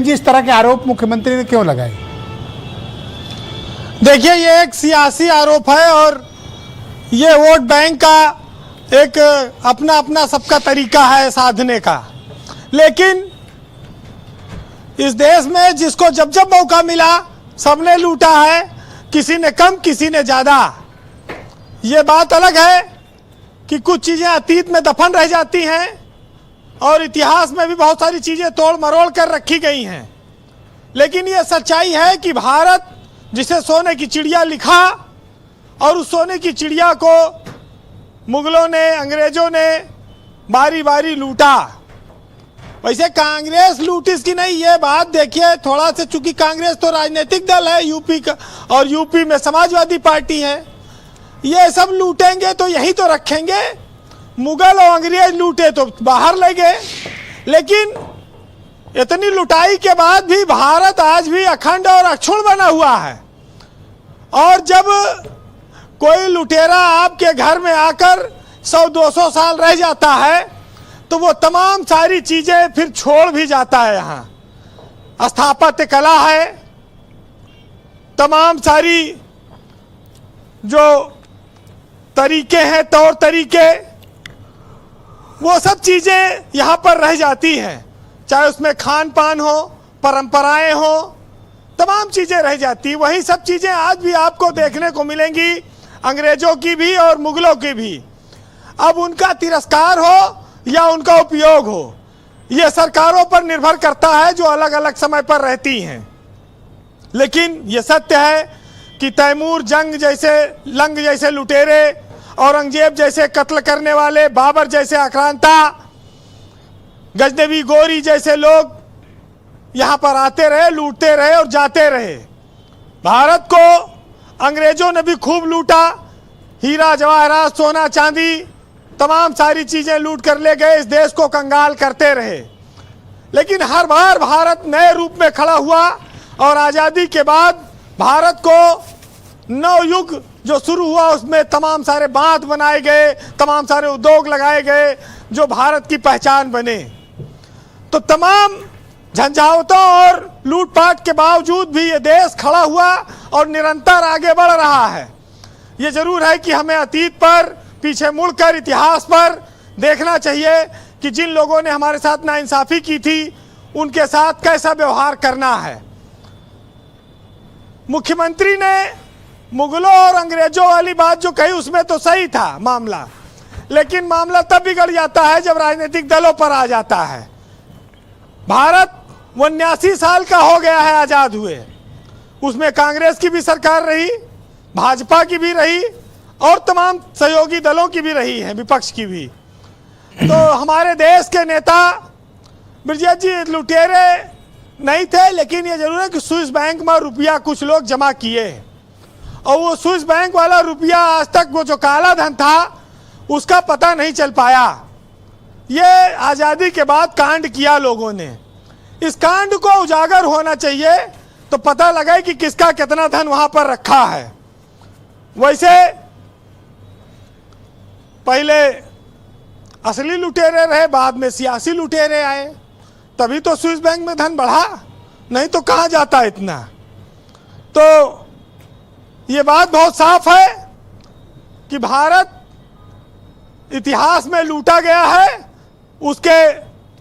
जी, इस तरह के आरोप मुख्यमंत्री ने क्यों लगाए? देखिए, ये एक सियासी आरोप है और ये वोट बैंक का एक अपना अपना सबका तरीका है साधने का। लेकिन इस देश में जिसको जब जब मौका मिला सबने लूटा है, किसी ने कम किसी ने ज़्यादा। ये बात अलग है कि कुछ चीज़ें अतीत में दफन रह जाती हैं और इतिहास में भी बहुत सारी चीज़ें तोड़ मरोड़ कर रखी गई हैं। लेकिन ये सच्चाई है कि भारत जिसे सोने की चिड़िया लिखा और उस सोने की चिड़िया को मुगलों ने, अंग्रेजों ने बारी बारी लूटा। वैसे कांग्रेस लूटी इसकी नहीं, ये बात देखिए थोड़ा से, चूंकि कांग्रेस तो राजनीतिक दल है यूपी का और यूपी में समाजवादी पार्टी है। ये सब लूटेंगे तो यही तो रखेंगे। मुगल और अंग्रेज लूटे तो बाहर ले गए। लेकिन इतनी लुटाई के बाद भी भारत आज भी अखंड और अक्षुण्ण बना हुआ है। और जब कोई लुटेरा आपके घर में आकर 100-200 साल रह जाता है तो वो तमाम सारी चीजें फिर छोड़ भी जाता है। यहाँ स्थापत्य कला है, तमाम सारी जो तरीके हैं, तौर तरीके, वो सब चीजें यहाँ पर रह जाती हैं। चाहे उसमें खान पान हो, परंपराएं हो, तमाम चीजें रह जाती। वही सब चीजें आज भी आपको देखने को मिलेंगी, अंग्रेजों की भी और मुगलों की भी। अब उनका तिरस्कार हो या उनका उपयोग हो, यह सरकारों पर निर्भर करता है जो अलग अलग समय पर रहती हैं। लेकिन यह सत्य है कि तैमूर जंग जैसे, लंग जैसे लुटेरे, औरंगजेब जैसे कत्ल करने वाले, बाबर जैसे आक्रांता, गजनवी गोरी जैसे लोग यहाँ पर आते रहे, लूटते रहे और जाते रहे। भारत को अंग्रेजों ने भी खूब लूटा, हीरा जवाहरात, सोना चांदी, तमाम सारी चीजें लूट कर ले गए, इस देश को कंगाल करते रहे। लेकिन हर बार भारत नए रूप में खड़ा हुआ और आज़ादी के बाद भारत को नवयुग जो शुरू हुआ उसमें तमाम सारे बांध बनाए गए, तमाम सारे उद्योग लगाए गए जो भारत की पहचान बने। तो तमाम झंझावतों और लूटपाट के बावजूद भी ये देश खड़ा हुआ और निरंतर आगे बढ़ रहा है। ये जरूर है कि हमें अतीत पर पीछे मुड़कर इतिहास पर देखना चाहिए कि जिन लोगों ने हमारे साथ नाइंसाफी की थी उनके साथ कैसा व्यवहार करना है। मुख्यमंत्री ने मुगलों और अंग्रेजों वाली बात जो कही उसमें तो सही था मामला, लेकिन मामला तब बिगड़ जाता है जब राजनीतिक दलों पर आ जाता है। भारत 79 साल का हो गया है आज़ाद हुए, उसमें कांग्रेस की भी सरकार रही, भाजपा की भी रही और तमाम सहयोगी दलों की भी रही है, विपक्ष की भी। तो हमारे देश के नेता ब्रजेश जी लुटेरे नहीं थे, लेकिन ये जरूर है कि स्विस बैंक में रुपया कुछ लोग जमा किए और वो स्विस बैंक वाला रुपया आज तक वो जो काला धन था उसका पता नहीं चल पाया। ये आज़ादी के बाद कांड किया लोगों ने, इस कांड को उजागर होना चाहिए तो पता लगे कि किसका कितना धन वहां पर रखा है। वैसे पहले असली लुटेरे रहे, बाद में सियासी लुटेरे आए, तभी तो स्विस बैंक में धन बढ़ा, नहीं तो कहाँ जाता इतना। तो ये बात बहुत साफ है कि भारत इतिहास में लूटा गया है, उसके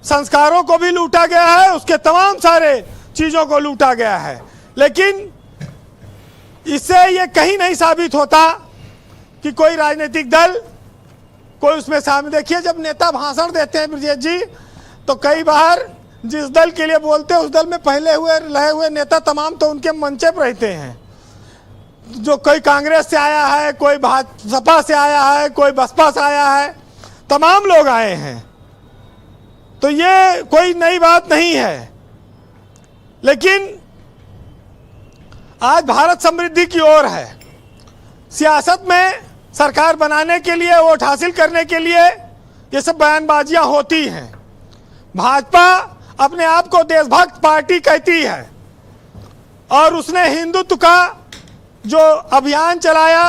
संस्कारों को भी लूटा गया है, उसके तमाम सारे चीज़ों को लूटा गया है। लेकिन इससे ये कहीं नहीं साबित होता कि कोई राजनीतिक दल कोई उसमें शामिल। देखिए, जब नेता भाषण देते हैं ब्रजेश जी, तो कई बार जिस दल के लिए बोलते हैं उस दल में पहले हुए रहे हुए नेता तमाम तो उनके मंचे पर रहते हैं। जो कोई कांग्रेस से आया है, कोई भाजपा से आया है, कोई बसपा से आया है, तमाम लोग आए हैं। तो ये कोई नई बात नहीं है। लेकिन आज भारत समृद्धि की ओर है। सियासत में सरकार बनाने के लिए, वोट हासिल करने के लिए ये सब बयानबाजियां होती हैं। भाजपा अपने आप को देशभक्त पार्टी कहती है और उसने हिंदुत्व का जो अभियान चलाया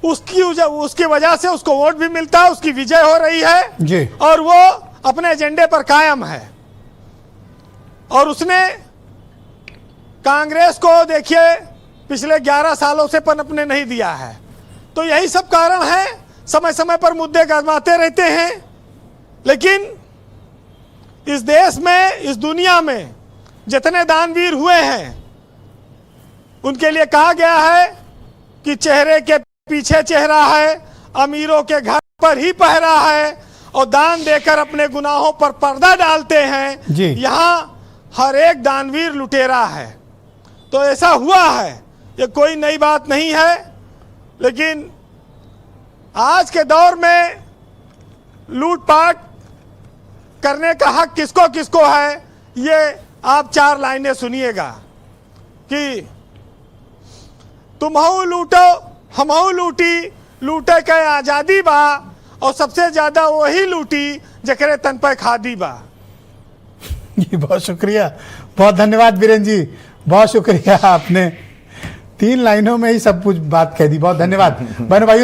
उसकी वजह से उसको वोट भी मिलता है, उसकी विजय हो रही है जी। और वो अपने एजेंडे पर कायम है। और उसने कांग्रेस को देखिए पिछले 11 सालों से पनपने नहीं दिया है। तो यही सब कारण है, समय समय पर मुद्दे गरमाते रहते हैं, लेकिन इस देश में, इस दुनिया में जितने दानवीर हुए हैं उनके लिए कहा गया है कि चेहरे के पीछे चेहरा है, अमीरों के घर पर ही पहरा है, और दान देकर अपने गुनाहों पर पर्दा डालते हैं। जी। यहाँ हर एक दानवीर लुटेरा है। तो ऐसा हुआ है, ये कोई नई बात नहीं है, लेकिन आज के दौर में लूटपाट करने का हक किसको किसको है, ये आप 4 लाइनें सुनिएगा कि तुमहू लूटो हमहू लूटी, लूटे के आजादी बा, और सबसे ज्यादा वही लूटी जकरे तन पर खादी बा। जी बहुत शुक्रिया, बहुत धन्यवाद बीरेन जी, बहुत शुक्रिया, आपने 3 लाइनों में ही सब कुछ बात कह दी। बहुत धन्यवाद बहनों भाइयों।